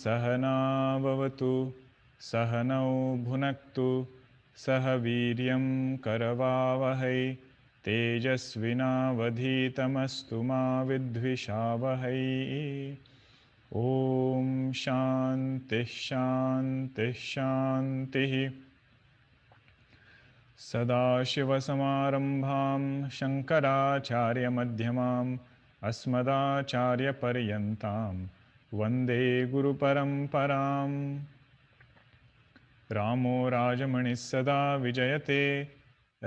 सहनाववतु सहनौ भुनक्तु सह वीर्यं करवावहै तेजस्विनावधीतमस्तु मा विद्विषावहै। ॐ शान्तिः शान्तिः शान्तिः। सदाशिवसमारम्भां शङ्कराचार्यमध्यमाम् अस्मदाचार्यपर्यन्तां वन्दे गुरुपरम्पराम्। रामो राजमणिः सदा विजयते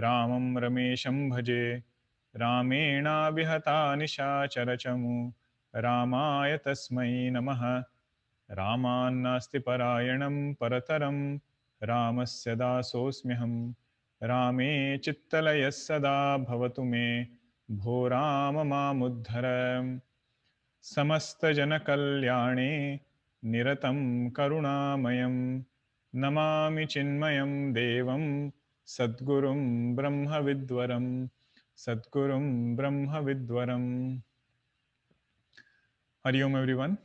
रामं रमेशं भजे रामेणाभिहता निशाचरचमु रामाय तस्मै नमः। रामान्नास्ति परायणं परतरं रामस्य दासोऽस्म्यहम्। रामे चित्तलयः सदा भवतु मे भो राम मामुद्धर। समस्तजनकल्याणे निरतं करुणामयं नमामि चिन्मयं देवं सद्गुरुं ब्रह्मविद्वरं सद्गुरुं ब्रह्मविद्वरम्। Hari Om everyone.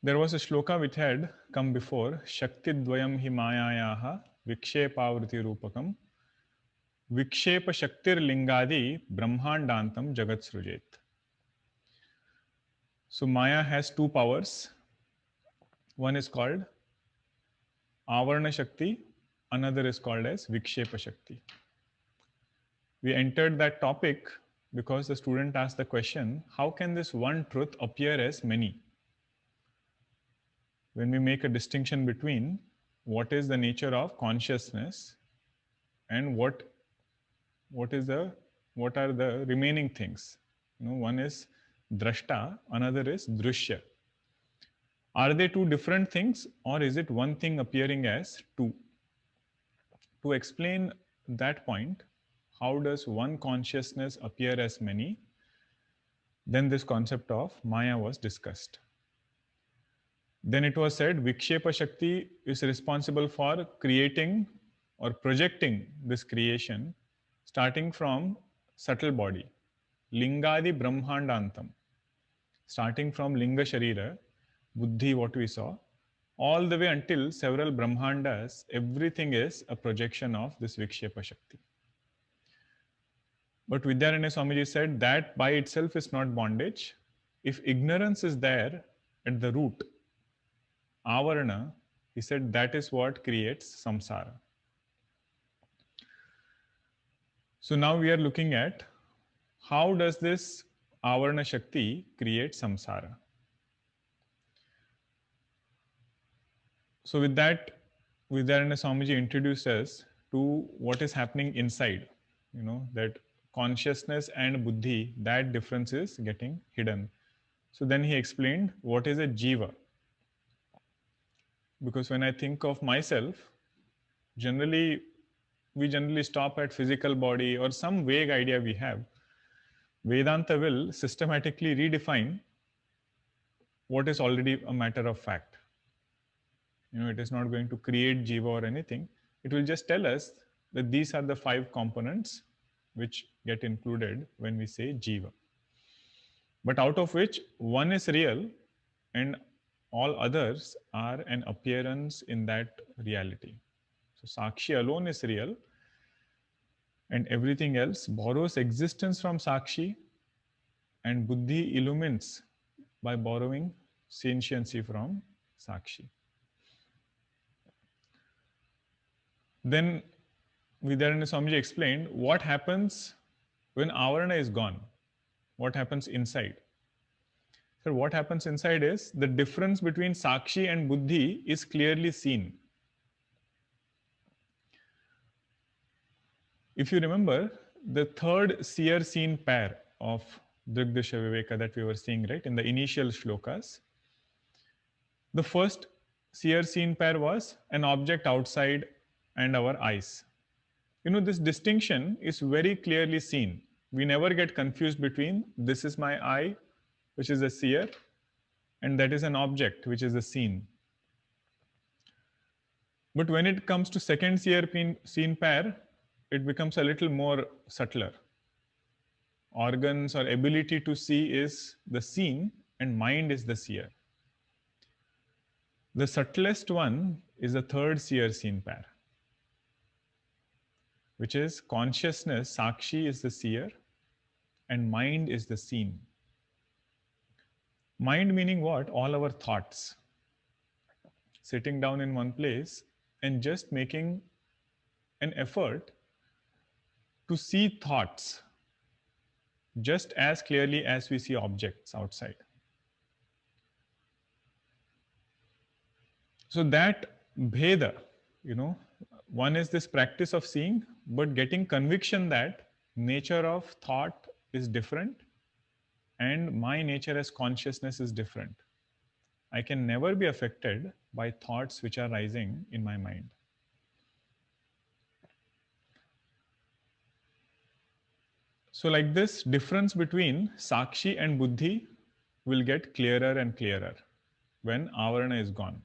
There was a shloka which had come before, Shakti Dvayam hi Mayayaha Vikshepavruti Rupakam Vikshepa Shaktir Lingadi Brahmandantam Jagat Srujet. So Maya has two powers. One is called Avarna Shakti, another is called as Vikshepa Shakti. We entered that topic because the student asked the question, how can this one truth appear as many? When we make a distinction between what is the nature of consciousness and what are the remaining things. One is drashta, another is drushya. Are they two different things, or is it one thing appearing as two? To explain that point, how does one consciousness appear as many? Then this concept of Maya was discussed. Then it was said Vikshepa Shakti is responsible for creating or projecting this creation starting from subtle body, Lingadi Brahmandantam, starting from Linga Sharira, Buddhi, what we saw, all the way until several Brahmandas, everything is a projection of this Vikshepa Shakti. But Vidyaranya Swamiji said that by itself is not bondage. If ignorance is there at the root, avarana, he said that is what creates samsara. So now we are looking at how does this avarana shakti create samsara. So with that, Vidyaranya Swamiji introduced us to what is happening inside. That consciousness and buddhi, that difference is getting hidden. So then he explained what is a jiva. Because when I think of myself, we generally stop at physical body or some vague idea we have. Vedanta will systematically redefine what is already a matter of fact. It is not going to create jiva or anything. It will just tell us that these are the 5 components which get included when we say jiva. But out of which one is real and all others are an appearance in that reality. So Sakshi alone is real and everything else borrows existence from Sakshi, and Buddhi illumines by borrowing sentiency from Sakshi. Then Vidyaranya Swamiji explained what happens when avarana is gone. What happens inside? So what happens inside is the difference between Sakshi and Buddhi is clearly seen. If you remember, the third seer-seen pair of Drigdasha Viveka that we were seeing, right, in the initial shlokas, the first seer-seen pair was an object outside and our eyes. This distinction is very clearly seen. We never get confused between this is my eye, which is a seer, and that is an object, which is a seen. But when it comes to second seer-seen pair, it becomes a little more subtler. Organs or ability to see is the seen, and mind is the seer. The subtlest one is the third seer seen pair, which is consciousness, Sakshi is the seer, and mind is the seen. Mind meaning what? All our thoughts. Sitting down in one place and just making an effort to see thoughts just as clearly as we see objects outside. So that bheda, one is this practice of seeing, but getting conviction that nature of thought is different and my nature as consciousness is different. I can never be affected by thoughts which are rising in my mind. So like this difference between Sakshi and Buddhi will get clearer and clearer when Avarana is gone.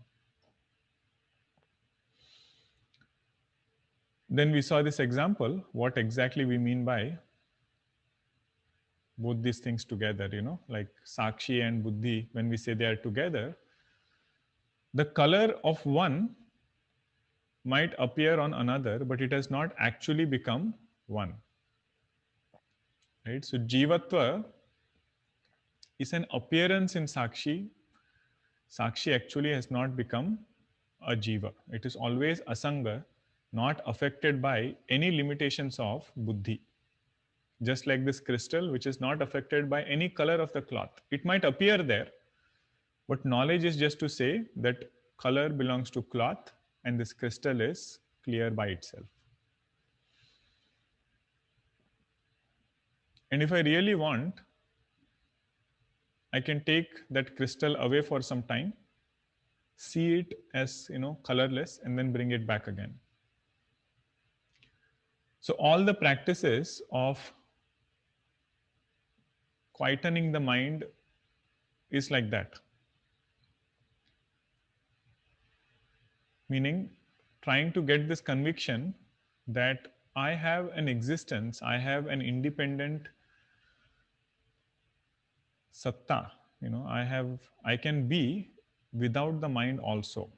Then we saw this example, what exactly we mean by both these things together, like Sakshi and Buddhi, when we say they are together, the color of one might appear on another, but it has not actually become one. Right? So Jivatva is an appearance in Sakshi. Sakshi actually has not become a Jiva. It is always Asanga, not affected by any limitations of Buddhi. Just like this crystal, which is not affected by any color of the cloth. It might appear there, but knowledge is just to say that color belongs to cloth and this crystal is clear by itself. And if I really want, I can take that crystal away for some time, see it as colorless, and then bring it back again. So all the practices of quietening the mind is like that. Meaning trying to get this conviction that I have an existence, I have an independent satta, I can be without the mind also.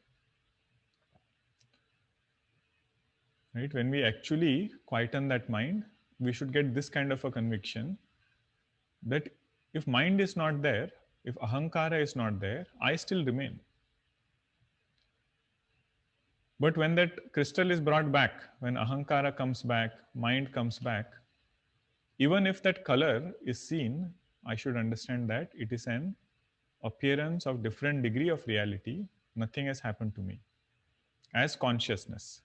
Right? When we actually quieten that mind, we should get this kind of a conviction that if mind is not there, if ahankara is not there, I still remain. But when that crystal is brought back, when ahankara comes back, mind comes back, even if that color is seen, I should understand that it is an appearance of different degree of reality. Nothing has happened to me as consciousness.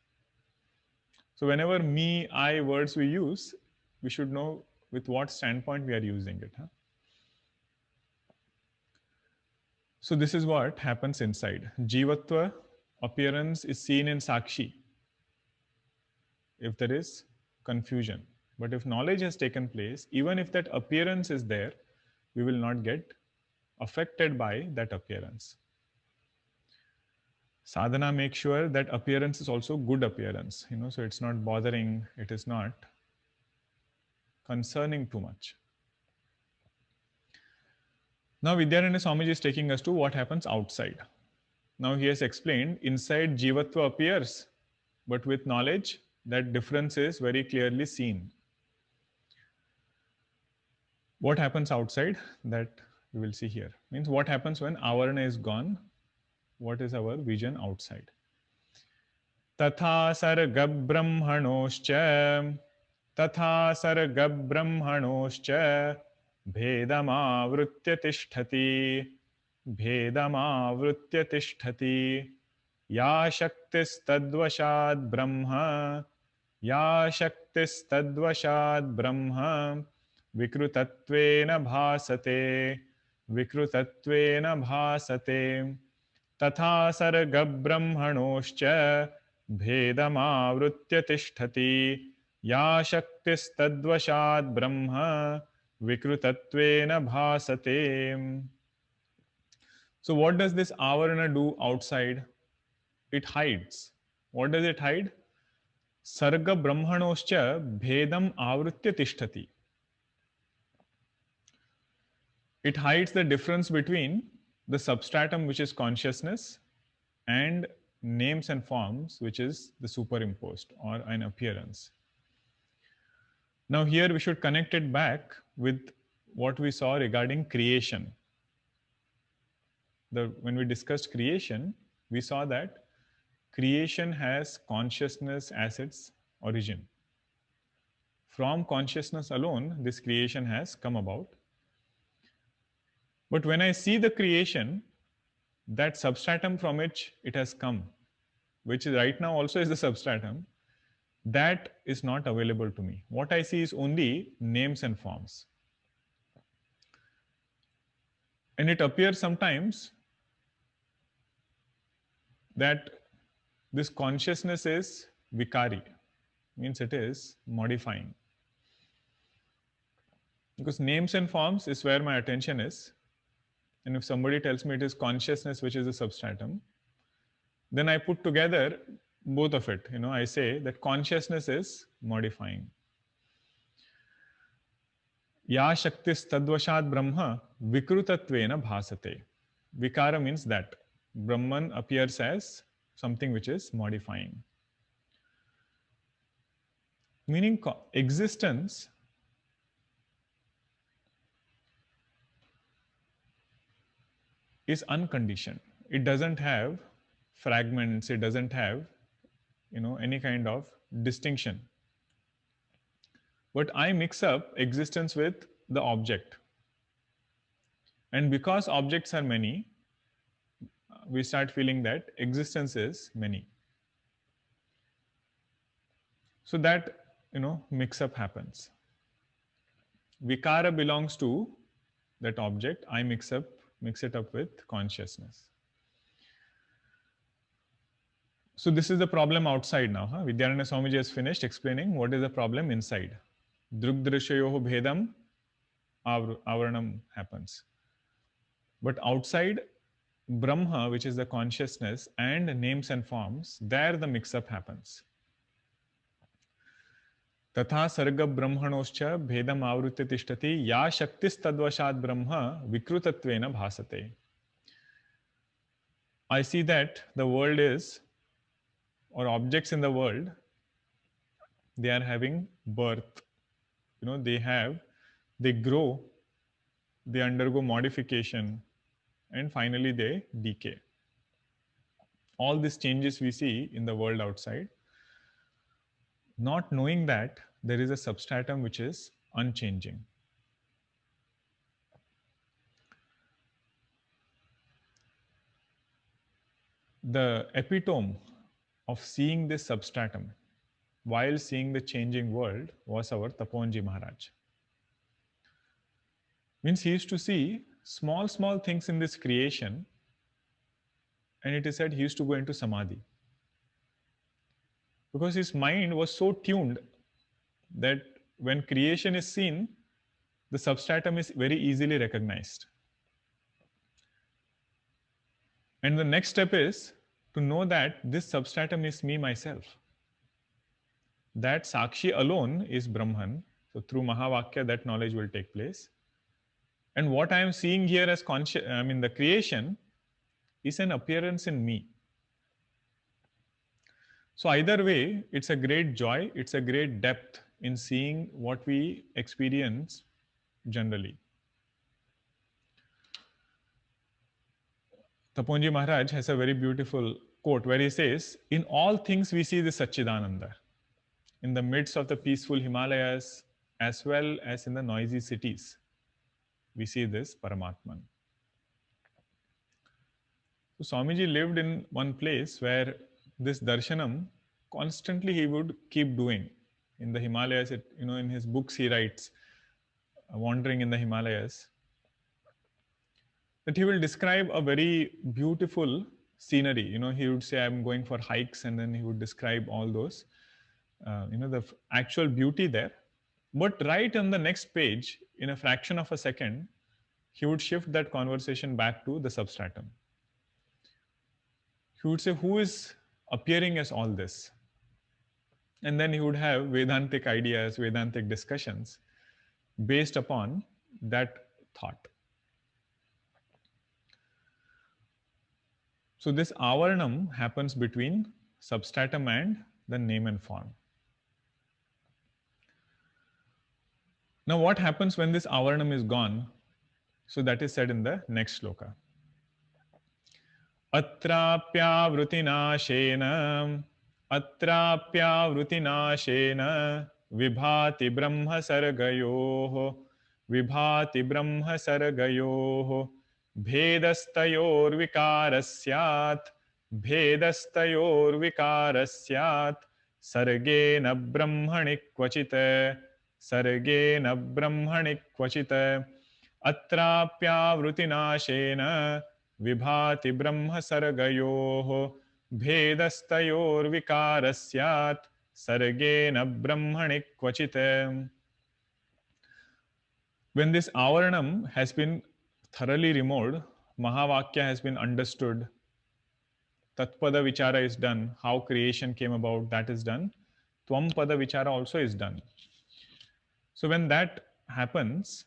So whenever me, I words we use, we should know with what standpoint we are using it. So this is what happens inside. Jivatva appearance is seen in Sakshi if there is confusion. But if knowledge has taken place, even if that appearance is there, we will not get affected by that appearance. Sadhana makes sure that appearance is also good appearance, so it's not bothering, it is not concerning too much. Now Vidyaranya Swamiji is taking us to what happens outside. Now he has explained inside Jivatva appears, but with knowledge that difference is very clearly seen. What happens outside, that we will see here. Means what happens when avarana is gone, what is our vision outside. Tatha sarga brahmanoscha bhedamavritya tishtati ya shaktistadvashad brahma vikrutattvena bhasate तथा सर्ग ब्रह्मणोश्च भेदमावृत्य तिष्ठति या शक्तिस्तद्वशात् ब्रह्म विकृतत्वेन भासते. So what does this avarana do outside? It hides. What does it hide? Sarga brahmanoscha bhedam avritya tishtati. It hides the difference between the substratum, which is consciousness, and names and forms, which is the superimposed or an appearance. Now here we should connect it back with what we saw regarding creation. When we discussed creation, we saw that creation has consciousness as its origin. From consciousness alone, this creation has come about. But when I see the creation, that substratum from which it has come, which right now also is the substratum, that is not available to me. What I see is only names and forms. And it appears sometimes that this consciousness is vikari, means it is modifying. Because names and forms is where my attention is. And if somebody tells me it is consciousness which is a substratum, then I put together both of it. I say that consciousness is modifying. Ya shaktis tadvashat brahma vikrutatvena bhasate. Vikara means that Brahman appears as something which is modifying. Meaning existence is unconditioned. It doesn't have fragments. It doesn't have, any kind of distinction. But I mix up existence with the object. And because objects are many, we start feeling that existence is many. So that, mix up happens. Vikara belongs to that object. I mix it up with consciousness. So this is the problem outside now. Vidyaranya Swamiji has finished explaining what is the problem inside. Drugdrishayoho bhedam avaranam happens. But outside, Brahma, which is the consciousness, and names and forms, there the mix-up happens. Tatha sarga brahmanoscha bhedam avrutya tishtati ya shaktis tadvashat brahma vikrutatvena bhasate. I see that the world is, or objects in the world, they are having birth. They grow, they undergo modification, and finally they decay. All these changes we see in the world outside, not knowing that there is a substratum which is unchanging. The epitome of seeing this substratum while seeing the changing world was our Taponji Maharaj. Means he used to see small things in this creation, and it is said he used to go into samadhi. Because his mind was so tuned that when creation is seen, the substratum is very easily recognized. And the next step is to know that this substratum is me, myself. That Sakshi alone is Brahman. So through Mahavakya, that knowledge will take place. And what I am seeing here as the creation is an appearance in me. So either way, it's a great joy, it's a great depth in seeing what we experience generally. Taponji Maharaj has a very beautiful quote where he says, in all things we see the Satchidananda. In the midst of the peaceful Himalayas, as well as in the noisy cities, we see this Paramatman. So Swamiji lived in one place where this darshanam constantly he would keep doing. In the Himalayas, in his books he writes, Wandering in the Himalayas, that he will describe a very beautiful scenery. He would say, I'm going for hikes, and then he would describe all those, the actual beauty there. But right on the next page, in a fraction of a second, he would shift that conversation back to the substratum. He would say, who is appearing as all this? And then he would have Vedantic ideas, Vedantic discussions based upon that thought. So this avarnam happens between substratum and the name and form. Now what happens when this avarnam is gone? So that is said in the next shloka. Atrapyavrutinaashena atrapyavrutinaashena vibhati brahma sargayoh vibhati brahma sargayoh भेदस्तयोर विकारस्यात् भेदस्तयोर विकारस्यात् सर्गेण ब्रह्मणि क्वचित् सर्गेण ब्रह्मणि क्वचित् अत्राप्यावृतिनाशेन विभाति ब्रह्म सर्गयोः भेदस्तयोर विकारस्यात् सर्गेण ब्रह्मणि क्वचित्. When this avaranam has been thoroughly removed, Mahavakya has been understood, Tatpada Vichara is done, how creation came about, that is done, Tvam-pada Vichara also is done. So when that happens,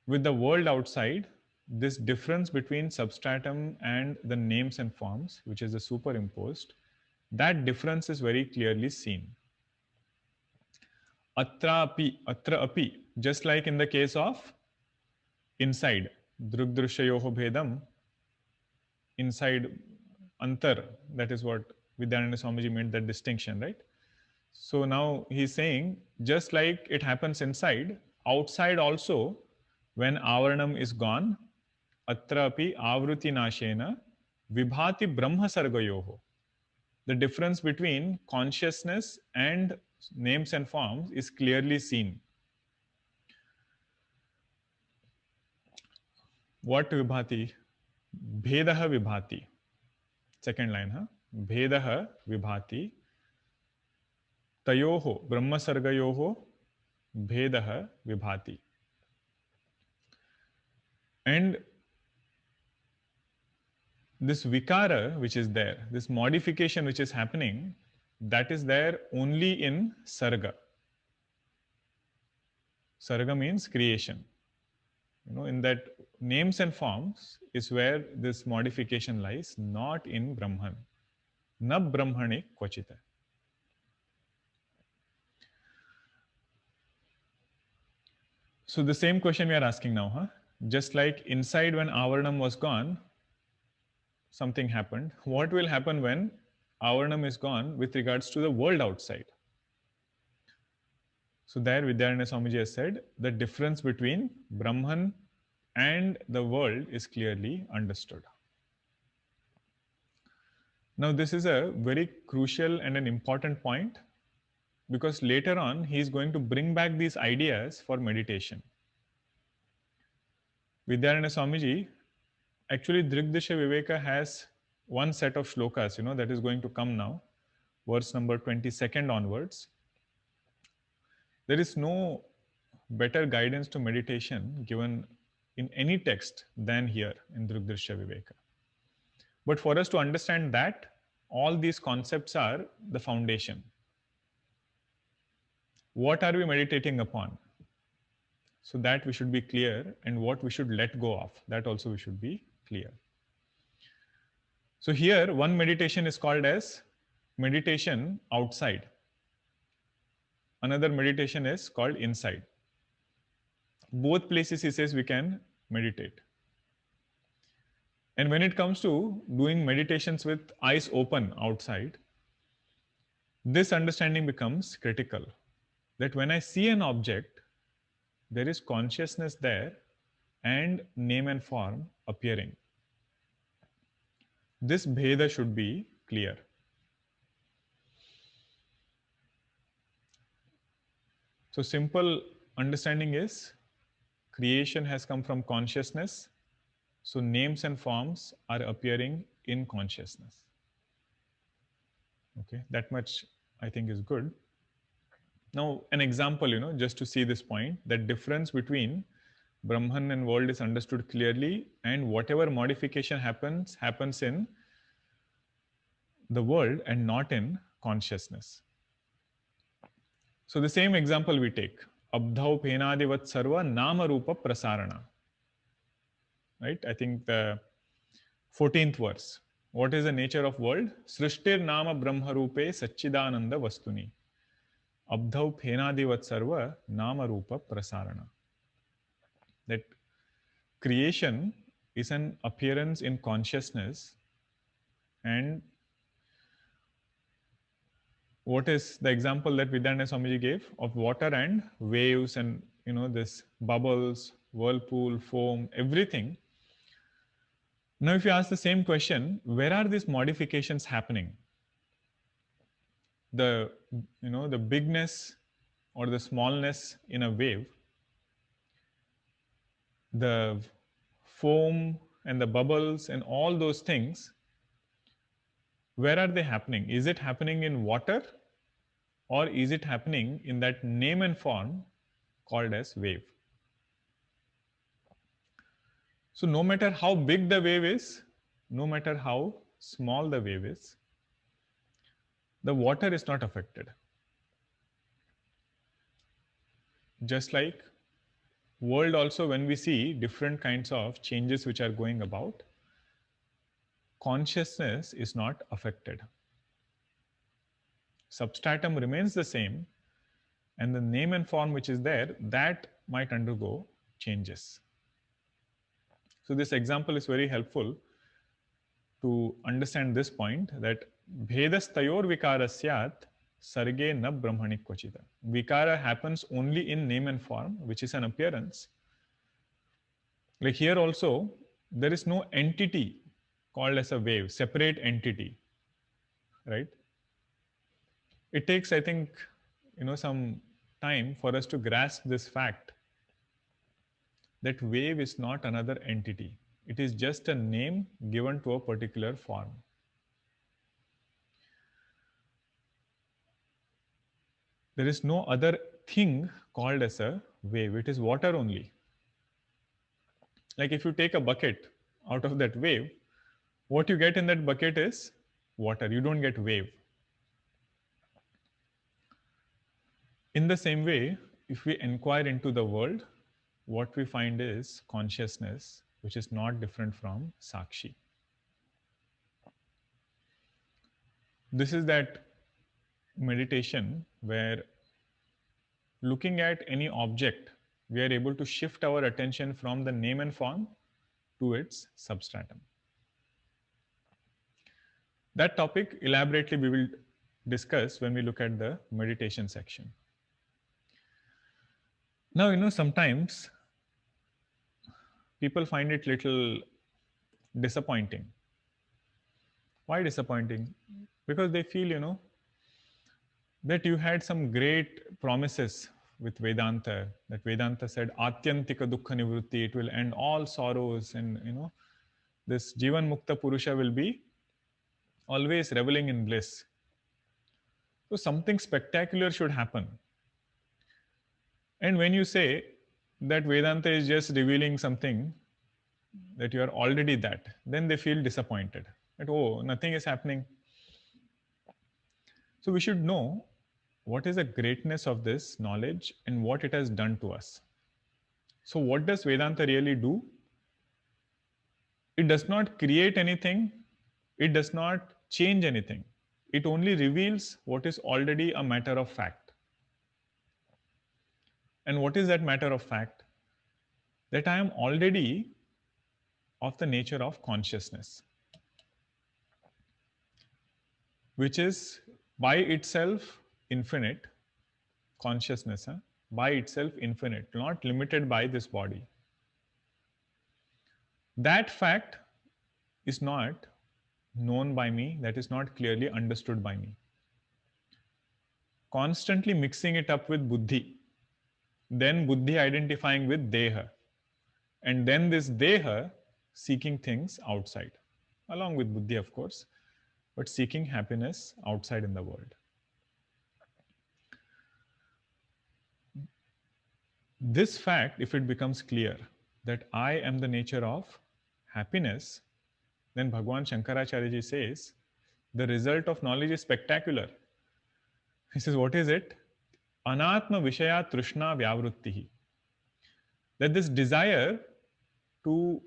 with the world outside, this difference between substratum and the names and forms, which is the superimposed, that difference is very clearly seen. Atra api, just like in the case of inside, drugdrishyayoho bhedam, inside antar, that is what Vidyananda Swamiji made that distinction, right? So now he's saying, just like it happens inside, outside also, when avaranam is gone, atra api avruti nashena vibhati brahma sargayoho. The difference between consciousness and names and forms is clearly seen. What vibhati? Bhedaha vibhati. Second line, huh? Bhedaha vibhati. Tayoho, Brahma Sargayoho, Bhedaha vibhati. And this vikara which is there, this modification which is happening, that is there only in Sarga. Sarga means creation. You know, in that names and forms is where this modification lies, not in Brahman. Na Brahmane kvachita. So the same question we are asking now, huh? Just like inside when Avaranam was gone, something happened. What will happen when Avaranam is gone with regards to the world outside? So there Vidyananda Swamiji has said, the difference between Brahman and the world is clearly understood. Now this is a very crucial and an important point, because later on he is going to bring back these ideas for meditation. Vidyananda Swamiji, actually Drigdisha Viveka has one set of shlokas, that is going to come now, verse number 22nd onwards. There is no better guidance to meditation given in any text than here in Drigdisha Viveka. But for us to understand that, all these concepts are the foundation. What are we meditating upon? So that we should be clear, and what we should let go of, that also we should be clear. So here, one meditation is called as meditation outside. Another meditation is called inside. Both places he says we can meditate. And when it comes to doing meditations with eyes open outside, this understanding becomes critical. That when I see an object, there is consciousness there and name and form appearing. This bheda should be clear. So simple understanding is creation has come from consciousness. So names and forms are appearing in consciousness. Okay, that much I think is good. Now an example, just to see this point, that difference between Brahman and world is understood clearly, and whatever modification happens in the world and not in consciousness. So the same example we take, Abdhau Penadivat Sarva Nama Rupa Prasarana. Right? I think the 14th verse. What is the nature of world? Srishtir nama brahma rupe Satchidananda Vastuni. Abdhav Phenadivat Sarva Nama Rupa Prasarana. That creation is an appearance in consciousness, and what is the example that Vidyanath Swamiji gave of water and waves and this bubbles, whirlpool, foam, everything. Now, if you ask the same question, where are these modifications happening? The the bigness or the smallness in a wave, the foam and the bubbles and all those things, where are they happening? Is it happening in water, or is it happening in that name and form called as wave? So no matter how big the wave is, no matter how small the wave is, the water is not affected. Just like world also, when we see different kinds of changes which are going about, consciousness is not affected. Substratum remains the same, and the name and form which is there, that might undergo changes. So this example is very helpful to understand this point, that bhedastayor vikara syat sarge na brahmani kvachita. Vikara happens only in name and form, which is an appearance. Like here also, there is no entity called as a wave, separate entity, right? It takes, I think, some time for us to grasp this fact that wave is not another entity. It is just a name given to a particular form. There is no other thing called as a wave. It is water only. Like if you take a bucket out of that wave, what you get in that bucket is water. You don't get wave. In the same way, if we inquire into the world, what we find is consciousness, which is not different from Sakshi. This is that meditation where, looking at any object, we are able to shift our attention from the name and form to its substratum. That topic elaborately we will discuss when we look at the meditation section. Now, sometimes people find it little disappointing. Why disappointing? Because they feel, that you had some great promises with Vedanta, that Vedanta said, Atyantika dukkha nivrutti, it will end all sorrows, and this Jivan Mukta Purusha will be always reveling in bliss. So something spectacular should happen. And when you say that Vedanta is just revealing something, that you are already that, then they feel disappointed. That, oh, nothing is happening. So we should know what is the greatness of this knowledge and what it has done to us. So what does Vedanta really do? It does not create anything. It does not change anything. It only reveals what is already a matter of fact. And what is that matter of fact? That I am already of the nature of consciousness, which is by itself infinite. Consciousness, by itself infinite, not limited by this body. That fact is not known by me, that is not clearly understood by me. Constantly mixing it up with buddhi, then buddhi identifying with deha, and then this deha seeking things outside, along with buddhi, of course, but seeking happiness outside in the world. This fact, if it becomes clear that I am the nature of happiness, then Bhagwan Shankaracharya ji says, the result of knowledge is spectacular. He says, what is it? Anatma Vishaya Trishna Vyavrittihi. That this desire to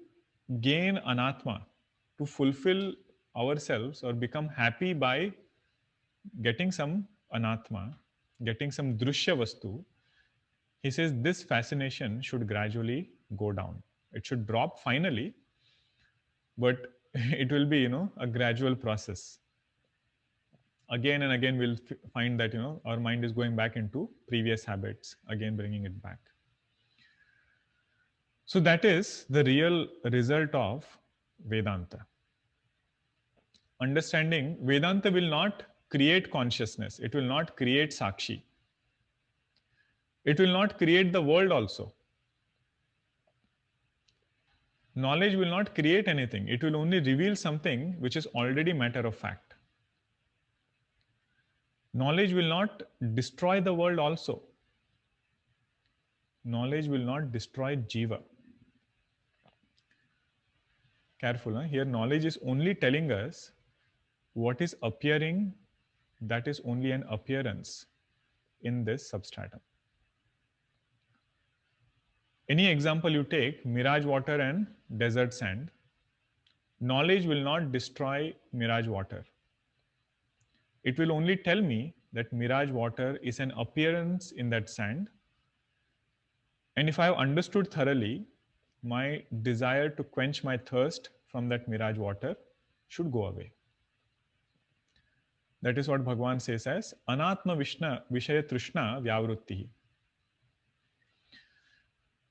gain Anatma, to fulfill ourselves or become happy by getting some anatma, getting some drushya vastu, he says this fascination should gradually go down. It should drop finally, but it will be, a gradual process. Again and again, we'll find that, our mind is going back into previous habits, again bringing it back. So that is the real result of Vedanta. Understanding Vedanta will not create consciousness, it will not create Sakshi. It will not create the world also. Knowledge will not create anything, it will only reveal something which is already matter of fact. Knowledge will not destroy the world also. Knowledge will not destroy Jiva. Careful, huh? Here knowledge is only telling us what is appearing, that is only an appearance in this substratum. Any example you take, mirage water and desert sand, knowledge will not destroy mirage water. It will only tell me that mirage water is an appearance in that sand. And if I have understood thoroughly, my desire to quench my thirst from that mirage water should go away. That is what Bhagavan says as Anatma Vishaya Trishna Vyavrutti.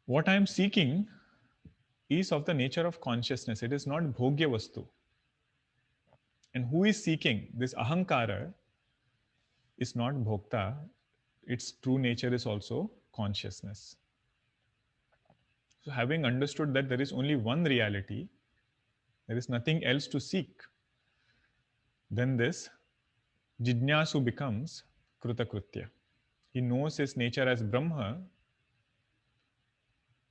What I am seeking is of the nature of consciousness. It is not Bhogya Vastu. And who is seeking? This Ahankara is not Bhokta. Its true nature is also consciousness. So having understood that there is only one reality, there is nothing else to seek, then this Jijnasu becomes Krutakritya. He knows his nature as Brahma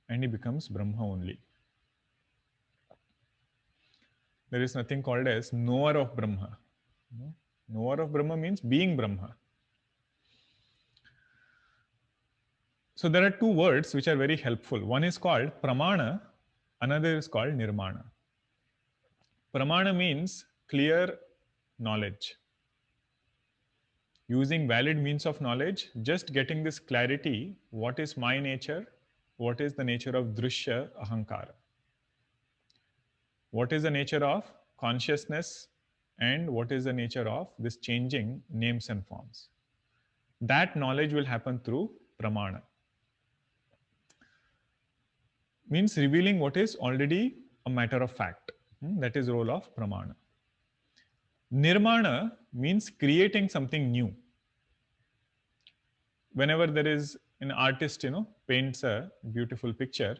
and he becomes Brahma only. There is nothing called as knower of Brahma. Knower of Brahma means being Brahma. So there are two words which are very helpful. One is called Pramana, another is called Nirmana. Pramana means clear knowledge. Using valid means of knowledge, just getting this clarity, what is my nature, what is the nature of Drishya Ahankara, what is the nature of consciousness, and what is the nature of this changing names and forms. That knowledge will happen through Pramana. Means revealing what is already a matter of fact. That is the role of Pramana. Nirmana means creating something new. Whenever there is an artist, paints a beautiful picture,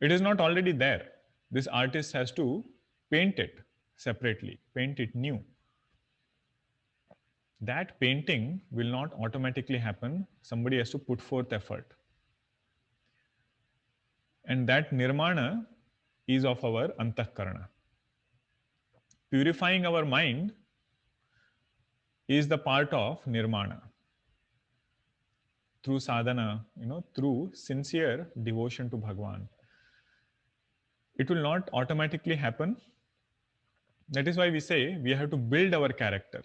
it is not already there. This artist has to paint it separately, paint it new. That painting will not automatically happen. Somebody has to put forth effort. And that nirmana is of our antahkarana. Purifying our mind is the part of nirmana. Through sadhana, through sincere devotion to Bhagavan. It will not automatically happen. That is why we say we have to build our character.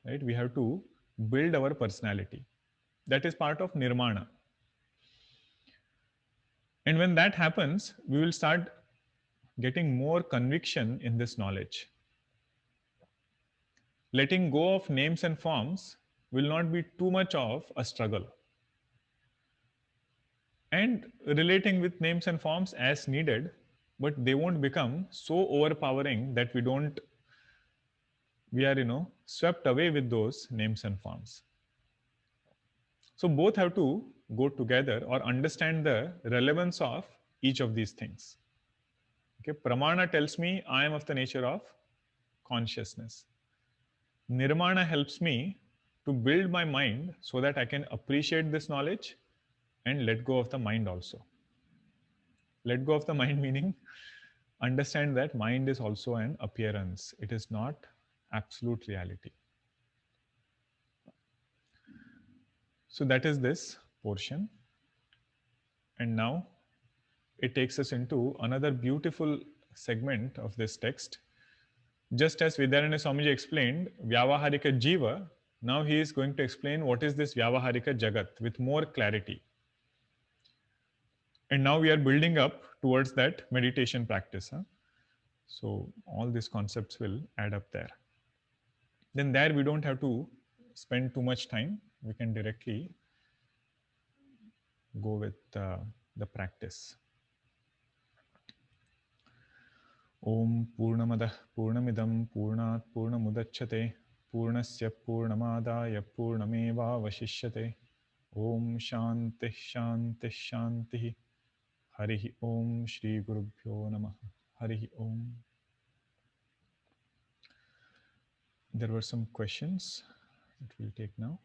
Right? We have to build our personality. That is part of nirmana. And when that happens, we will start getting more conviction in this knowledge. Letting go of names and forms will not be too much of a struggle. And relating with names and forms as needed, but they won't become so overpowering that we are, swept away with those names and forms. So both have to go together or understand the relevance of each of these things. Okay, Pramana tells me I am of the nature of consciousness. Nirmana helps me to build my mind so that I can appreciate this knowledge and let go of the mind also. Let go of the mind meaning understand that mind is also an appearance. It is not absolute reality. So that is this portion. And now it takes us into another beautiful segment of this text. Just as Vidyaranya Swamiji explained Vyavaharika Jiva, now he is going to explain what is this Vyavaharika Jagat with more clarity. And now we are building up towards that meditation practice. So all these concepts will add up there. Then there we don't have to spend too much time. We can directly go with the practice. Om Purnamadah Purnamidam Purnat Purnamudachyate Purnasya Purnamadaya Purnameva Vashishyate Om Shanti Shanti Shanti Harihi Om Shri Gurubhyo Namah Harihi Om. There were some questions that we'll take now.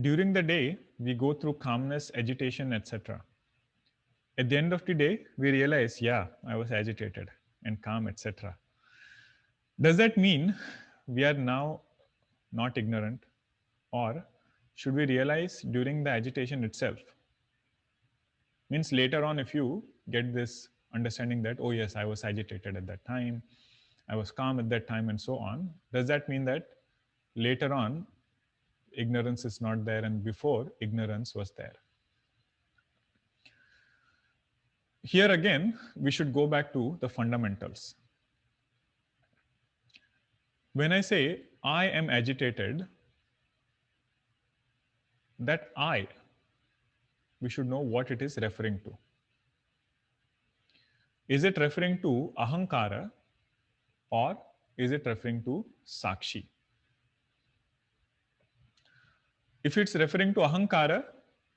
During the day, we go through calmness, agitation, etc. At the end of the day, we realize, yeah, I was agitated and calm, etc. Does that mean we are now not ignorant? Or should we realize during the agitation itself? Means later on, if you get this understanding that, oh yes, I was agitated at that time, I was calm at that time, and so on, does that mean that later on, ignorance is not there and before ignorance was there? Here again, we should go back to the fundamentals. When I say I am agitated, that I, we should know what it is referring to. Is it referring to ahankara or is it referring to sakshi? If it's referring to ahankara,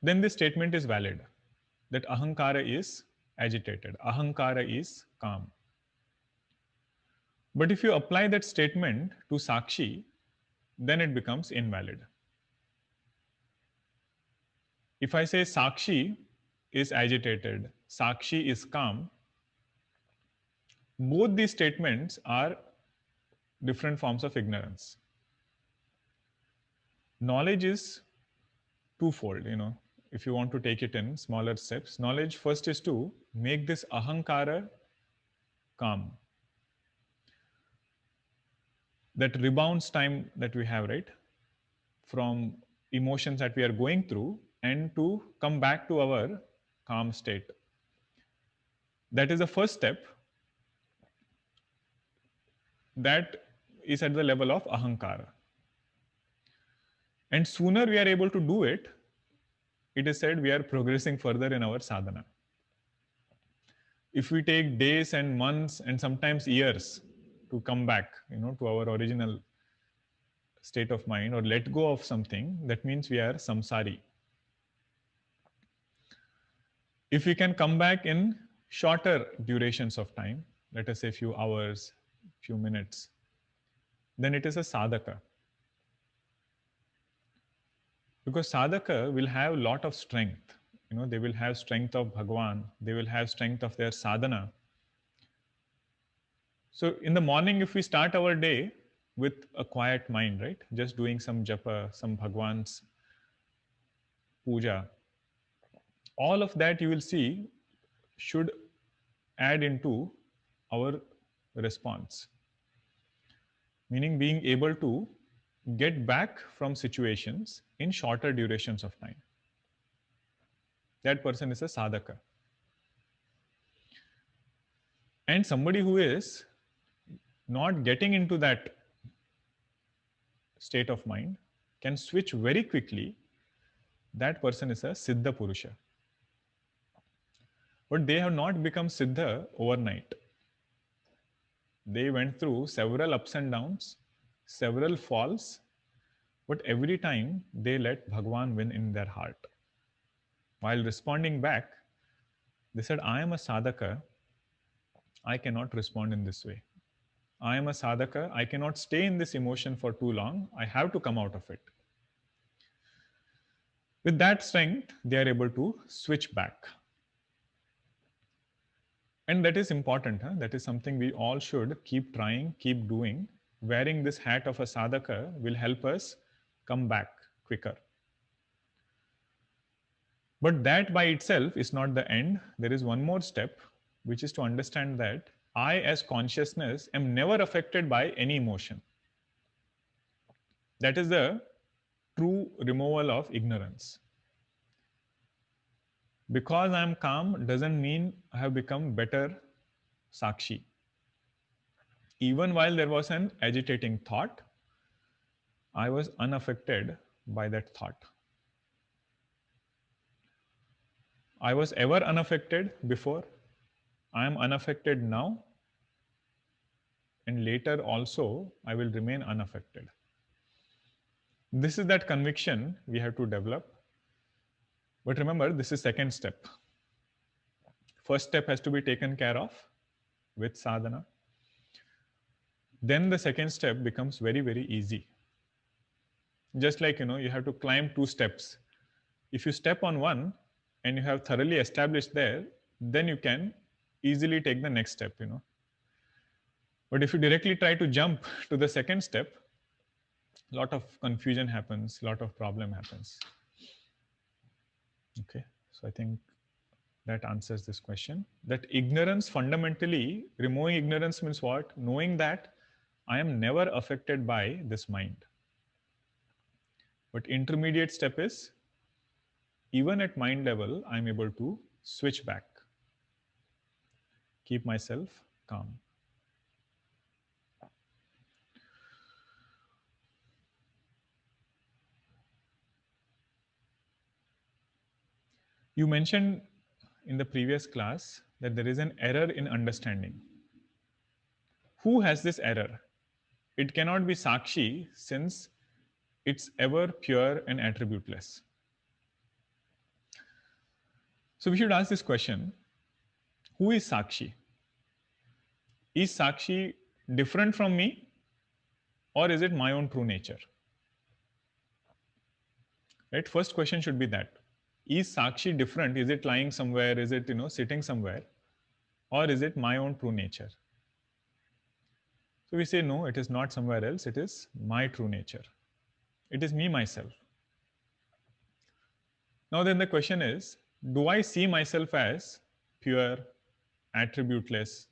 then this statement is valid, that ahankara is agitated, ahankara is calm. But if you apply that statement to sakshi, then it becomes invalid. If I say sakshi is agitated, sakshi is calm, both these statements are different forms of ignorance. Knowledge is twofold, if you want to take it in smaller steps. Knowledge first is to make this ahankara calm. That rebounds time that we have, right, from emotions that we are going through and to come back to our calm state. That is the first step. That is at the level of ahankara. And sooner we are able to do it, it is said we are progressing further in our sadhana. If we take days and months and sometimes years to come back, to our original state of mind or let go of something, that means we are samsari. If we can come back in shorter durations of time, let us say few hours, few minutes, then it is a sadhaka. Because sadhaka will have a lot of strength. They will have strength of Bhagwan, they will have strength of their sadhana. So in the morning, if we start our day with a quiet mind, right, just doing some japa, some Bhagwan's puja, all of that you will see should add into our response. Meaning being able to get back from situations in shorter durations of time. That person is a sadhaka. And somebody who is not getting into that state of mind can switch very quickly. That person is a Siddha Purusha. But they have not become Siddha overnight. They went through several ups and downs, several falls, but every time they let Bhagwan win in their heart. While responding back, they said, I am a sadhaka, I cannot respond in this way. I am a sadhaka. I cannot stay in this emotion for too long. I have to come out of it. With that strength, they are able to switch back. And that is important. That is something we all should keep trying, keep doing. Wearing this hat of a sadhaka will help us come back quicker. But that by itself is not the end. There is one more step, which is to understand that I, as consciousness, am never affected by any emotion. That is the true removal of ignorance. Because I am calm doesn't mean I have become better Sakshi. Even while there was an agitating thought, I was unaffected by that thought. I was ever unaffected before. I am unaffected now. And later also, I will remain unaffected. This is that conviction we have to develop. But remember, this is second step. First step has to be taken care of with sadhana. Then the second step becomes very, very easy. Just like, you have to climb 2 steps. If you step on one and you have thoroughly established there, then you can easily take the next step, But if you directly try to jump to the second step, a lot of confusion happens, a lot of problem happens. Okay, so I think that answers this question. That ignorance, fundamentally, removing ignorance means what? Knowing that I am never affected by this mind. But intermediate step is, even at mind level, I'm able to switch back, keep myself calm. You mentioned in the previous class that there is an error in understanding. Who has this error? It cannot be Sakshi, since it's ever pure and attributeless. So we should ask this question: who is Sakshi? Is Sakshi different from me, or is it my own true nature? Right? First question should be that. Is Sakshi different? Is it lying somewhere? Is it, sitting somewhere? Or is it my own true nature? So we say, no, it is not somewhere else. It is my true nature. It is me, myself. Now then the question is, do I see myself as pure, attributeless,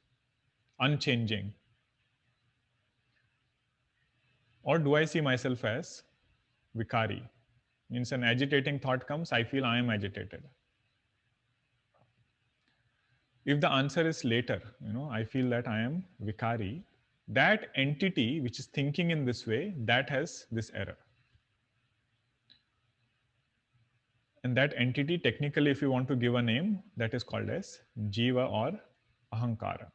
unchanging? Or do I see myself as vikari? Means an agitating thought comes, I feel I am agitated. If the answer is later, I feel that I am vikari, that entity which is thinking in this way, that has this error. And that entity, technically, if you want to give a name, that is called as jiva or ahankara.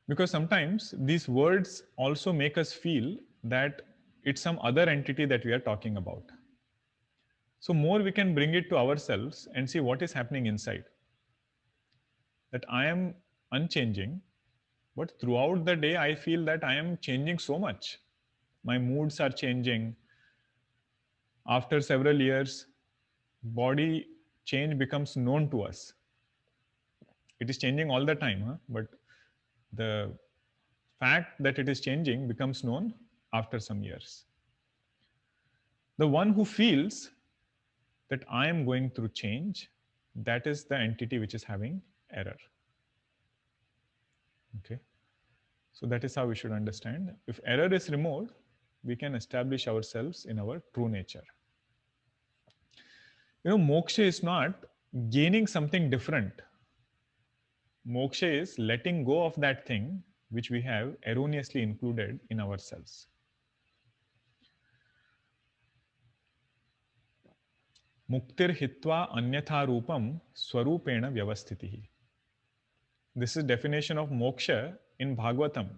Because sometimes these words also make us feel that it's some other entity that we are talking about. So more we can bring it to ourselves and see what is happening inside. That I am unchanging, but throughout the day, I feel that I am changing so much. My moods are changing. After several years, body change becomes known to us. It is changing all the time, but the fact that it is changing becomes known after some years. The one who feels that I am going through change, that is the entity which is having error. Okay. So that is how we should understand. If error is removed, we can establish ourselves in our true nature. Moksha is not gaining something different. Moksha is letting go of that thing which we have erroneously included in ourselves. Muktir hitva anyatha rupam swarupena vyavasthitihi. This is definition of moksha in Bhagavatam.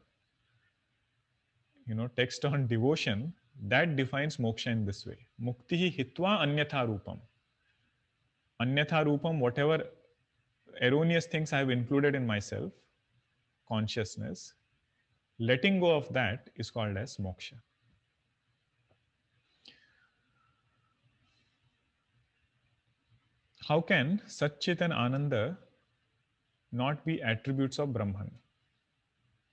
Text on devotion, that defines moksha in this way. Muktihi hitva anyatha rupam. Anyatha rupam, whatever erroneous things I have included in myself, consciousness, letting go of that is called as moksha. How can Sat Chit and Ananda not be attributes of Brahman?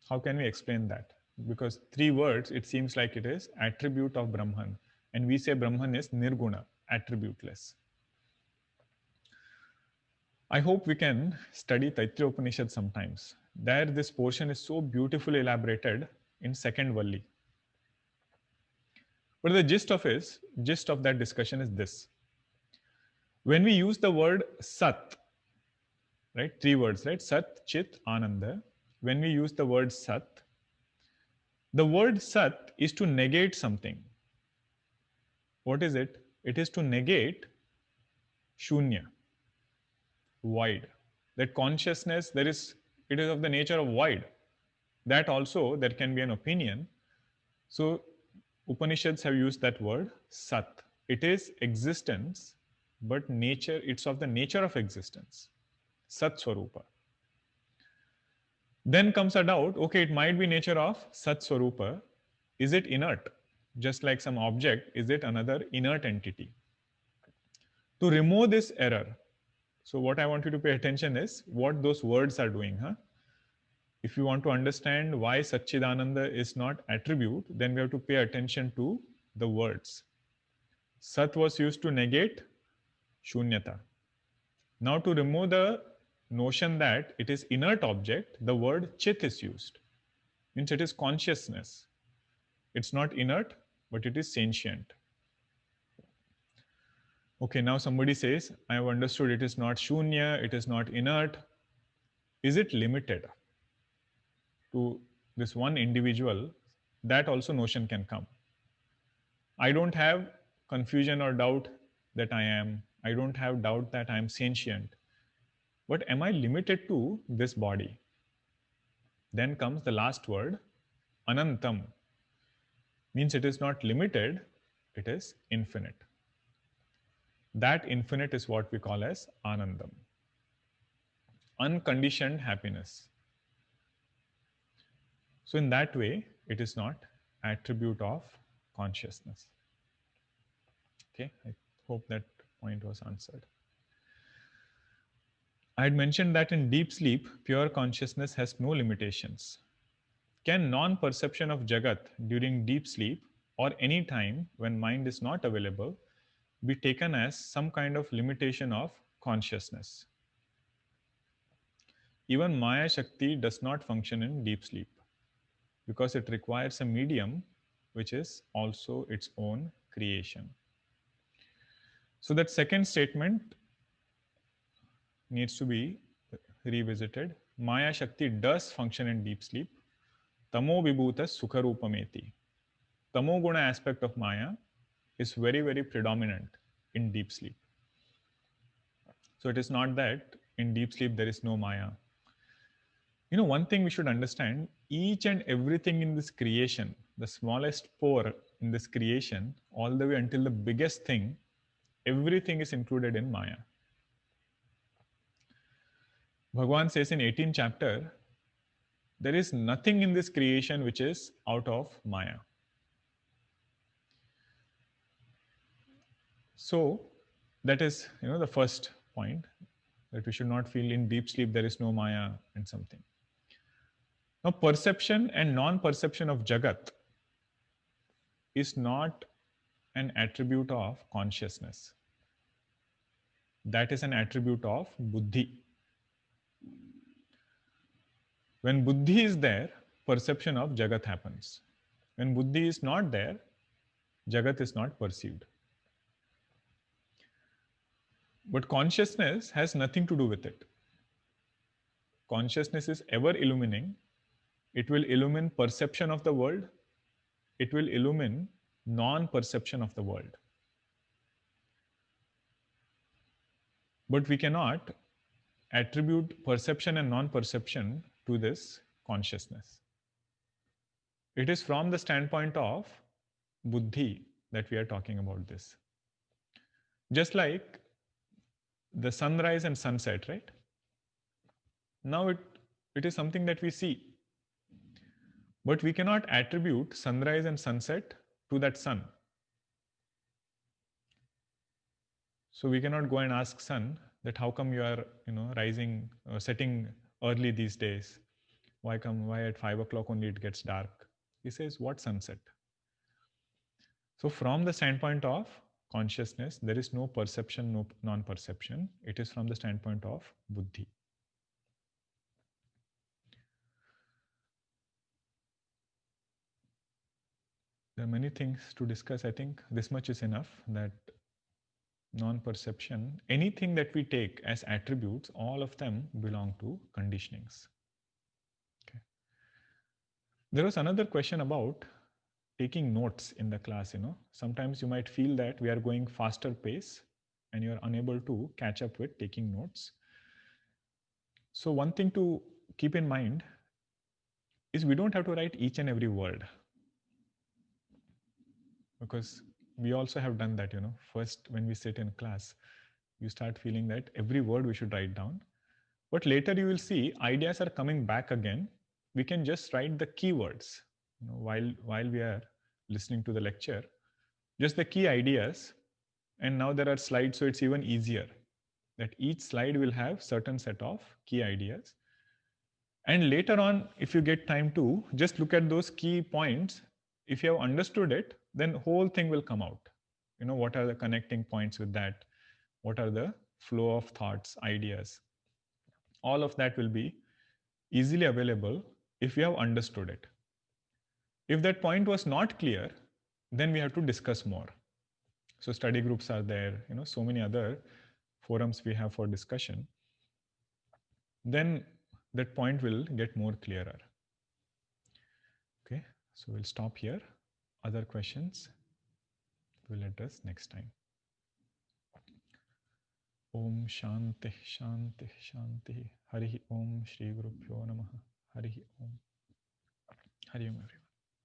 How can we explain that? Because three words, it seems like it is attribute of Brahman. And we say Brahman is nirguna, attributeless. I hope we can study Taittiriya Upanishad sometimes. There, this portion is so beautifully elaborated in second Valli. But the gist of that discussion is this. When we use the word Sat, right? Three words, right? Sat, Chit, Ananda. When we use the word Sat, the word Sat is to negate something. What is it? It is to negate Shunya, void. That consciousness, it is of the nature of void. That also, there can be an opinion. So, Upanishads have used that word Sat. It is existence, but nature, it's of the nature of existence. Sat Swarupa. Then comes a doubt, okay, it might be nature of Sat Swarupa. Is it inert? Just like some object, is it another inert entity? To remove this error, so what I want you to pay attention is what those words are doing. If you want to understand why Satchidananda is not attribute, then we have to pay attention to the words. Sat was used to negate Shunyata. Now to remove the notion that it is inert object, the word Chit is used. Means it is consciousness. It's not inert, but it is sentient. Okay, now somebody says, I have understood it is not Shunya, it is not inert. Is it limited to this one individual? That also notion can come. I don't have confusion or doubt that I don't have doubt that I am sentient. But am I limited to this body? Then comes the last word, Anantam. Means it is not limited, it is infinite. That infinite is what we call as Anandam. Unconditioned happiness. So in that way, it is not attribute of consciousness. Okay, I hope that point was answered. I had mentioned that in deep sleep, pure consciousness has no limitations. Can non-perception of Jagat during deep sleep or any time when mind is not available be taken as some kind of limitation of consciousness? Even Maya Shakti does not function in deep sleep because it requires a medium which is also its own creation. So that second statement needs to be revisited. Maya Shakti does function in deep sleep. Tamo vibhuta sukharupameti. Tamo guna aspect of Maya is very, very predominant in deep sleep. So it is not that in deep sleep there is no Maya. You know, one thing we should understand, each and everything in this creation, the smallest pore in this creation, all the way until the biggest thing, everything is included in Maya. Bhagavan says in 18th chapter, there is nothing in this creation which is out of Maya. So that is, the first point, that we should not feel in deep sleep there is no Maya and something. Now, perception and non-perception of Jagat is not an attribute of consciousness. That is an attribute of buddhi. When buddhi is there, perception of Jagat happens. When buddhi is not there, Jagat is not perceived. But consciousness has nothing to do with it. Consciousness is ever illumining. It will illumine perception of the world. It will illumine non-perception of the world. But we cannot attribute perception and non-perception to this consciousness. It is from the standpoint of buddhi that we are talking about this. Just like the sunrise and sunset, right? Now It is something that we see. But we cannot attribute sunrise and sunset to that sun. So we cannot go and ask sun that how come you are, rising, setting early these days? Why at 5 o'clock only it gets dark? He says, what sunset? So from the standpoint of consciousness, there is no perception, no non-perception. It is from the standpoint of buddhi. There are many things to discuss. I think this much is enough, that non-perception, anything that we take as attributes, all of them belong to conditionings. Okay. There was another question about taking notes in the class. Sometimes you might feel that we are going faster pace and you are unable to catch up with taking notes. So one thing to keep in mind is we don't have to write each and every word, because we also have done that. First, when we sit in class, you start feeling that every word we should write down, but later you will see ideas are coming back again. We can just write the keywords, while we are listening to the lecture, just the key ideas. And now there are slides, so it's even easier that each slide will have certain set of key ideas. And later on, if you get time to just look at those key points, if you have understood it, then whole thing will come out. What are the connecting points with that? What are the flow of thoughts, ideas? All of that will be easily available if you have understood it. If that point was not clear, then we have to discuss more. So study groups are there, so many other forums we have for discussion. Then that point will get more clearer. Okay, so we'll stop here. Other questions we'll address next time. Om Shanti Shanti Shanti. Hari Om Shri Gurubhyo Namaha. Hari Om. Hari Om everyone.